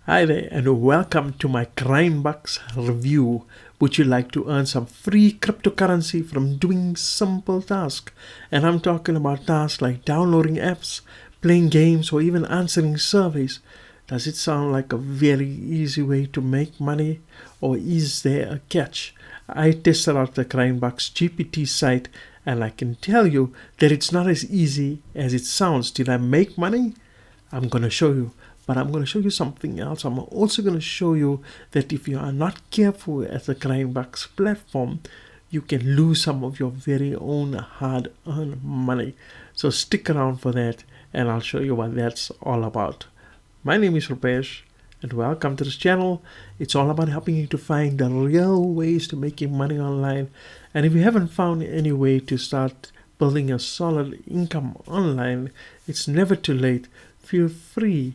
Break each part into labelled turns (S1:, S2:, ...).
S1: Hi there and welcome to my GrindBux review. Would you like to earn some free cryptocurrency from doing simple tasks? And I'm talking about tasks like downloading apps, playing games, or even answering surveys. Does it sound like a very easy way to make money, or is there a catch? I tested out the Grindbux GPT site and I can tell you that it's not as easy as it sounds. Did I make money? I'm going to show you. But I'm going to show you something else. I'm also going to show you that if you are not careful at the Grindbux platform, you can lose some of your very own hard-earned money. So stick around for that and I'll show you what that's all about. My name is Rupesh and welcome to this channel. It's all about helping you to find the real ways to making money online. And if you haven't found any way to start building a solid income online, it's never too late. Feel free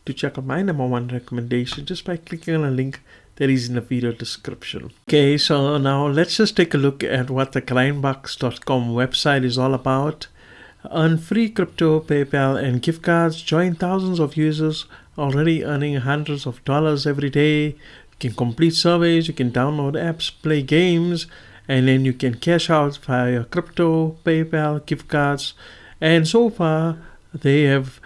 S1: to check out my #1 recommendation just by clicking on a link that is in the video description. Okay, so now let's just take a look at what the grindbux.com website is all about. Earn free crypto, PayPal, and gift cards. Join thousands of users already earning hundreds of dollars every day. You can complete surveys, you can download apps, play games, and then you can cash out via crypto, PayPal, gift cards. And so far, they have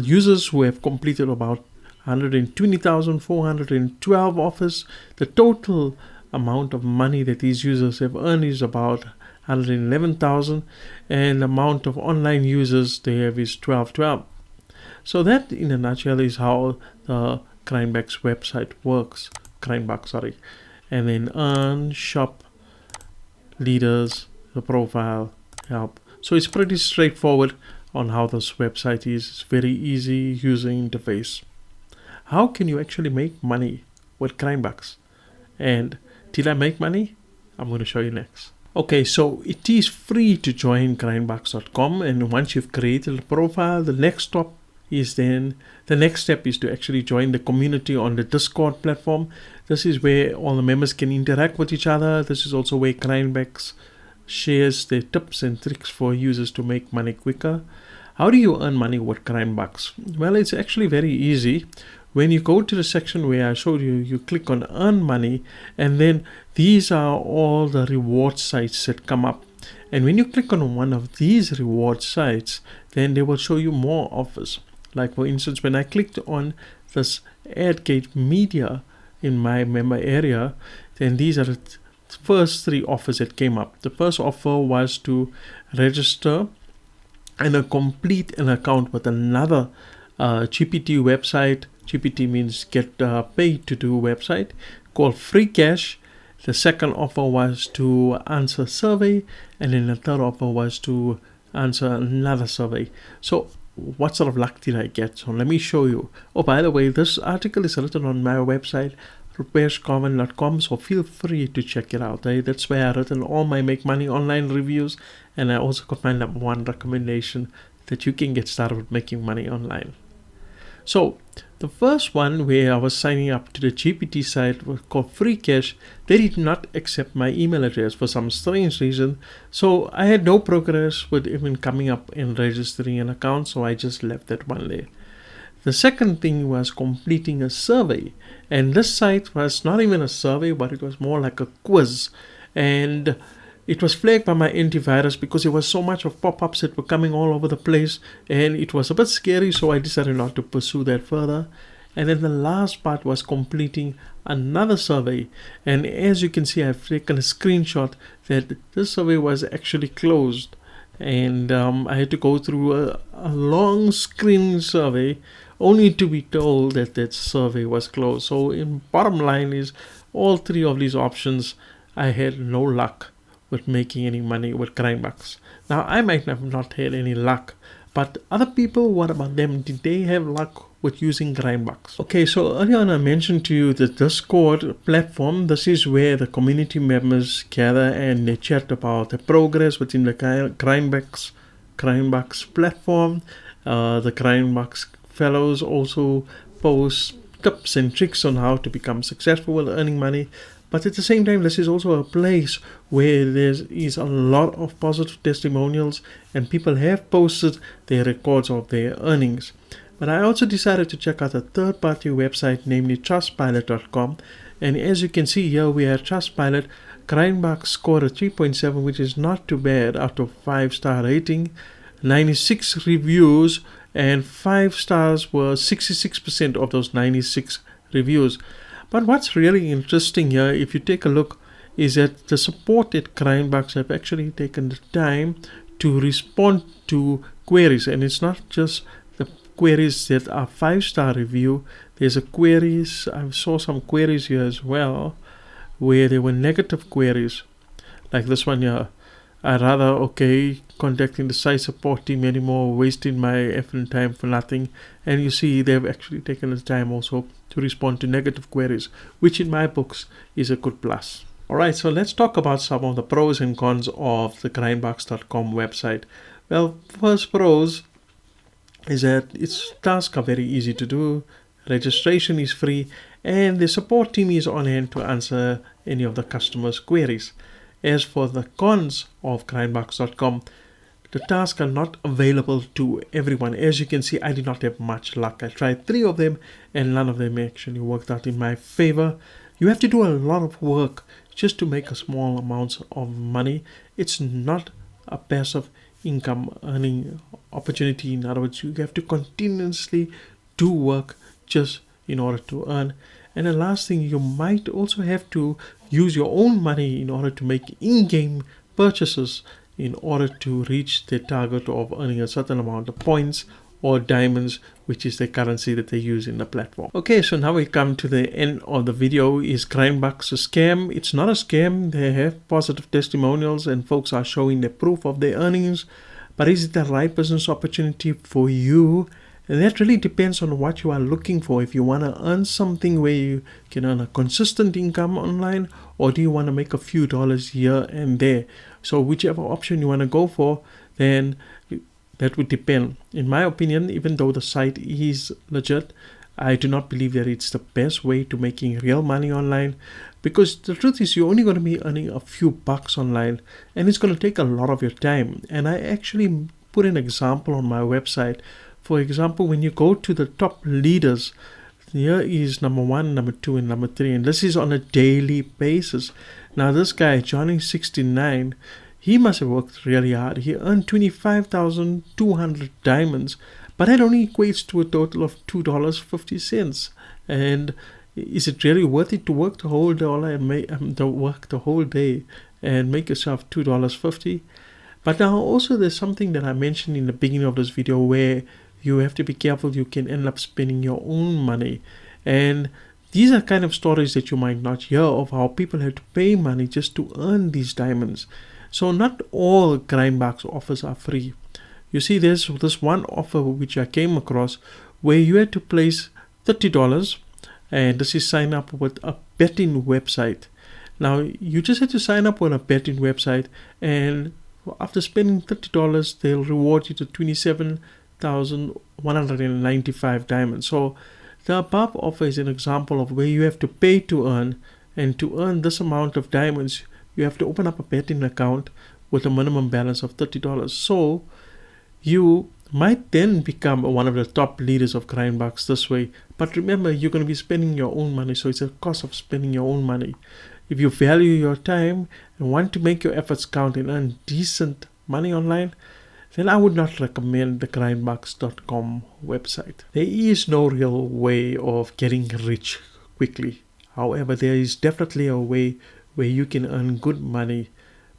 S1: users who have completed about 120,412 offers. The total amount of money that these users have earned is about 111,000, and the amount of online users they have is 1212. So that in a nutshell is how the GrindBux website works. GrindBux, sorry. And then earn, shop, leaders, the profile, help. So it's pretty straightforward on how this website is. It's very easy user interface. How can you actually make money with GrindBux? And did I make money? I'm going to show you next. Okay, so it is free to join grindbux.com, and once you've created a profile, the next step is to actually join the community on the Discord platform. This is where all the members can interact with each other. This is also where GrindBux shares their tips and tricks for users to make money quicker. How do you earn money with GrindBux? Well, it's actually very easy. When you go to the section where I showed you, you click on earn money, and then these are all the reward sites that come up. And when you click on one of these reward sites, then they will show you more offers. Like for instance, when I clicked on this AdGate Media in my member area, then these are the first 3 offers that came up. The first offer was to register and complete an account with another GPT website. GPT means get paid to do website, called Free Cash. The second offer was to answer survey, and then the third offer was to answer another survey. So what sort of luck did I get? So let me show you. Oh, by the way, this article is written on my website, rupeshkovan.com, so feel free to check it out. That's where I've written all my make money online reviews, and I also got my #1 recommendation that you can get started with making money online. So the first one, where I was signing up to the GPT site, was called Free Cash. They did not accept my email address for some strange reason, so I had no progress with even coming up and registering an account, so I just left that one there. The second thing was completing a survey, and this site was not even a survey, but it was more like a quiz, and it was flagged by my antivirus because there was so much of pop-ups that were coming all over the place, and it was a bit scary, so I decided not to pursue that further. And then the last part was completing another survey, and as you can see, I've taken a screenshot that this survey was actually closed, and I had to go through a long screening survey only to be told that that survey was closed. So in bottom line is, all 3 of these options, I had no luck with making any money with GrindBux. Now, I might have not had any luck, but other people, what about them? Did they have luck with using GrindBux? Okay, so earlier on I mentioned to you the Discord platform. This is where the community members gather and they chat about the progress within the GrindBux platform. The GrindBux fellows also post tips and tricks on how to become successful with earning money. But at the same time, this is also a place where there is a lot of positive testimonials, and people have posted their records of their earnings. But I also decided to check out a third-party website, namely Trustpilot.com. And as you can see here, we have Trustpilot. GrindBux scored a 3.7, which is not too bad out of 5-star rating. 96 reviews, and 5 stars were 66% of those 96 reviews. But what's really interesting here, if you take a look, is that the support at GrindBux have actually taken the time to respond to queries. And it's not just the queries that are 5-star review. There's a queries, I saw some queries here as well, where there were negative queries. Like this one here. I'd rather, contacting the site support team anymore, wasting my effort time for nothing. And you see, they've actually taken the time also to respond to negative queries, which in my books is a good plus. Alright, so let's talk about some of the pros and cons of the grindbux.com website. Well, first pros is that its tasks are very easy to do, registration is free, and the support team is on hand to answer any of the customers' queries. As for the cons of grindbux.com, the tasks are not available to everyone. As you can see, I did not have much luck. I tried 3 of them and none of them actually worked out in my favor. You have to do a lot of work just to make a small amount of money. It's not a passive income earning opportunity. In other words, you have to continuously do work just in order to earn. And the last thing, you might also have to use your own money in order to make in-game purchases in order to reach the target of earning a certain amount of points or diamonds, which is the currency that they use in the platform. Okay, so now we come to the end of the video. Is GrindBux a scam? It's not a scam. They have positive testimonials and folks are showing the proof of their earnings. But is it the right business opportunity for you? And that really depends on what you are looking for. If you want to earn something where you can earn a consistent income online, or do you want to make a few dollars here and there? So whichever option you want to go for, then that would depend. In my opinion, even though the site is legit, I do not believe that it's the best way to making real money online, because the truth is you're only going to be earning a few bucks online and it's going to take a lot of your time. And I actually put an example on my website. For example, when you go to the top leaders, here is number 1, number 2, and number 3, and this is on a daily basis. Now this guy, Johnny69, he must have worked really hard. He earned 25,200 diamonds, but that only equates to a total of $2.50. And is it really worth it to work the whole dollar and work the whole day and make yourself $2.50? But now also there's something that I mentioned in the beginning of this video where you have to be careful. You can end up spending your own money. And these are kind of stories that you might not hear of, how people have to pay money just to earn these diamonds. So not all GrindBux offers are free. You see, there's this one offer which I came across where you had to place $30, and this is sign up with a betting website. Now you just have to sign up with a betting website, and after spending $30, they'll reward you to 27,195 diamonds. So the above offer is an example of where you have to pay to earn, and to earn this amount of diamonds, you have to open up a betting account with a minimum balance of $30. So you might then become one of the top leaders of GrindBux this way. But remember, you're going to be spending your own money, so it's a cost of spending your own money. If you value your time and want to make your efforts count and earn decent money online, then I would not recommend the grindbux.com website. There is no real way of getting rich quickly. However, there is definitely a way where you can earn good money,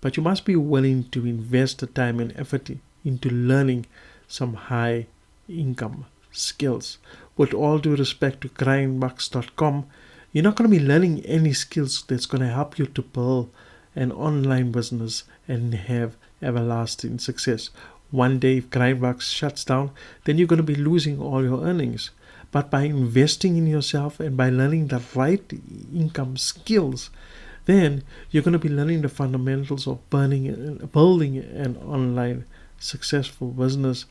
S1: but you must be willing to invest the time and effort into learning some high income skills. With all due respect to grindbux.com, you're not going to be learning any skills that's going to help you to build an online business and have everlasting success. One day, if GrindBux shuts down, then you're going to be losing all your earnings. But by investing in yourself and by learning the right income skills, then you're going to be learning the fundamentals of building an online successful business.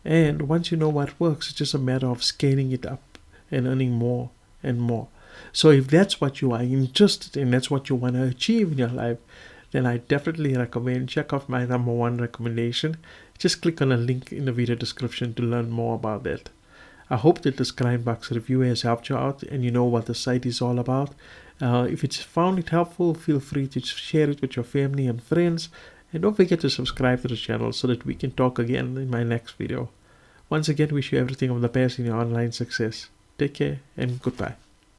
S1: And once you know what works, it's just a matter of scaling it up and earning more and more. So if that's what you are interested in, that's what you want to achieve in your life, then I definitely recommend check out my #1 recommendation. Just click on a link in the video description to learn more about that. I hope that this GrindBux review has helped you out and you know what the site is all about. If it's found it helpful, feel free to share it with your family and friends. And don't forget to subscribe to the channel so that we can talk again in my next video. Once again, wish you everything of the best in your online success. Take care and goodbye.